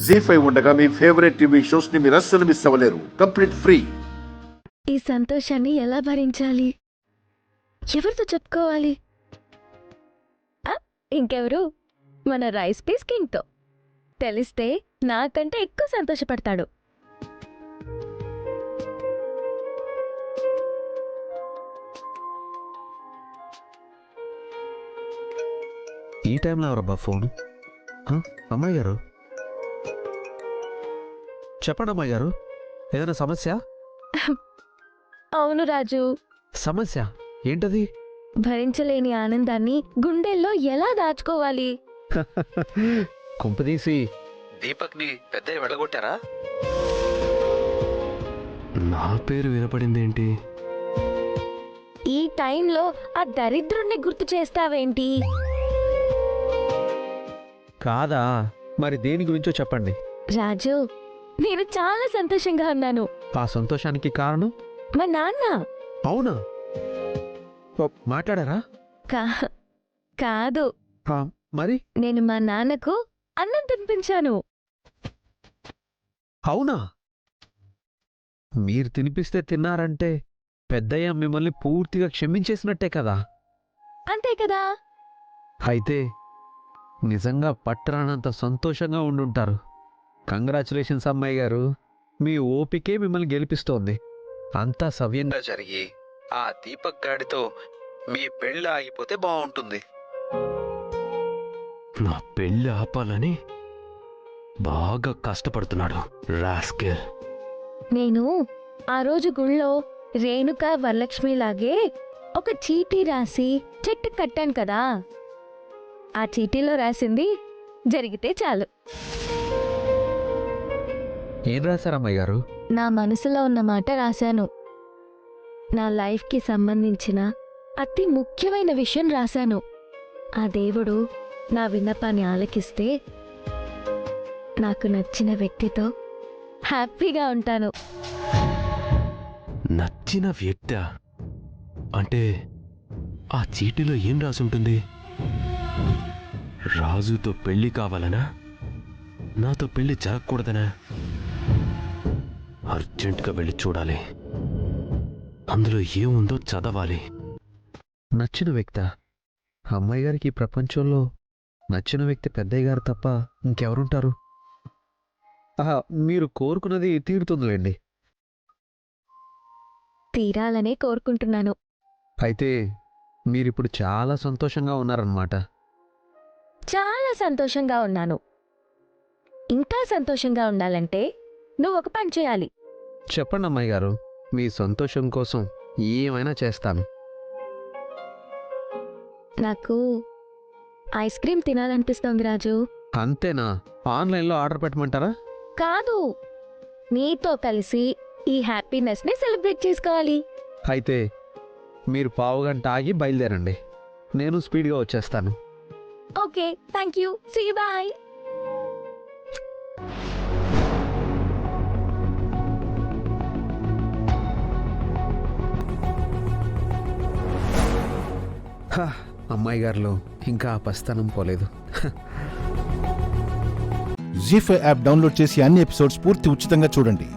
జీ5 ఉండగా మీ favourite TV shows ని మీరు అస్సలు మిస్ అవ్వలేరు. Complete free. ఈ సంతోషాన్ని ఎలా భరించాలి, ఎవరితో చెప్పుకోవాలి? ఇంకెవరు, మన రైస్ పీస్ కింగ్తో. తెలిస్తే నాకంటే ఎక్కువ సంతోషపడతాడు. ఈ టైంలో ఎవరబ్బా ఫోన్? అమ్మాయి గారు, చెప్పండి అమ్మాయి గారు, ఏదైనా సమస్య? అవును రాజు, సమస్య ఏంటది? భరించలేని ఆనందాన్ని గుండెల్లో ఎలా దాచుకోవాలి? కుంపదీసి దీపక్ని పెద్ద వెళ్ళగొట్టారా? నా పేరు వినపడిందేంటి? ఈ టైంలో ఆ దరిద్రుణ్ణి గుర్తు చేస్తావేంటి? కాదా, మరి దేని గురించో చెప్పండి. రాజు, నేను చాలా సంతోషంగా ఉన్నాను. ఆ సంతోషానికి కారణం మా నాన్న. అవునా? మాట్లాడారా? కాదు, మరి నేను మా నాన్నకు అన్నం తినిపించాను. అవునా? మీరు తినిపిస్తే తిన్నారంటే పెద్దయ్య మిమ్మల్ని పూర్తిగా క్షమించేసినట్టే కదా. అంతే కదా. అయితే నిజంగా పట్టరానంత సంతోషంగా ఉండుంటారు. కంగ్రాచులేషన్స్ అమ్మాయి గారు, మీ ఓపికే మిమ్మల్ని గెలిపిస్తోంది. అంతా సవ్యంగా జరిగి ఆ దీపక్ గాడితో మీ పెళ్ళి ఆగిపోతే బాగుంటుంది. నా పెళ్ళి ఆపాలని బాగా కష్టపడుతున్నాడు రాస్కెల్. నేను ఆ రోజు గుళ్ళో రేణుక వరలక్ష్మిలాగే ఒక చీటీ రాసి చెట్టు కట్టాను కదా. ఆ చీటీలో రాసింది జరిగితే చాలు. ఏం రాశారమ్మాయి గారు? నా మనసులో ఉన్న మాట రాశాను. నా లైఫ్కి సంబంధించిన అతి ముఖ్యమైన విషయం రాశాను. ఆ దేవుడు నా విన్నపాన్ని ఆలకిస్తే నాకు నచ్చిన వ్యక్తితో హ్యాపీగా ఉంటాను. నచ్చిన వ్యక్తి అంటే ఆ చీటీలో ఏం రాసుంటుంది? రాజుతో పెళ్లి కావాలనా? నాతో పెళ్లి జరగకూడదనా? అర్జెంటుగా వెళ్ళి చూడాలి. అందులో ఏముందో చదవాలి. నచ్చిన వ్యక్తి అమ్మాయి గారికి ఈ ప్రపంచంలో నచ్చిన వ్యక్తి పెద్దయ్య గారు తప్ప ఇంకెవరుంటారు? మీరు కోరుకున్నది తీరుతుందిలేండి. తీరాలనే కోరుకుంటున్నాను. అయితే మీరిప్పుడు చాలా సంతోషంగా ఉన్నారన్నమాట. చాలా సంతోషంగా ఉన్నాను. ఇంకా సంతోషంగా ఉండాలంటే నువ్వు ఒక పని చేయాలి. చెప్పండి అమ్మాయి గారు, మీ సంతోషం కోసం ఏమైనా చేస్తాను. నాకు ఐస్ క్రీమ్ తినాలనిపిస్తోంది రాజు. అంతేనా? ఆన్లైన్లో ఆర్డర్ పెట్టమంటారా? కాదు, నీతో కలిసి ఈ హ్యాపీనెస్ని సెలబ్రేట్ చేసుకోవాలి. అయితే మీరు పావుగంట ఆగి బయలుదేరండి, నేను స్పీడ్గా వచ్చేస్తాను. Okay, thank you, see you, bye. అమ్మాయి గారిలో ఇంకా పస్తనం పోలేదు. జీ5 యాప్ డౌన్లోడ్ చేసి అన్ని ఎపిసోడ్స్ పూర్తి ఉచితంగా చూడండి.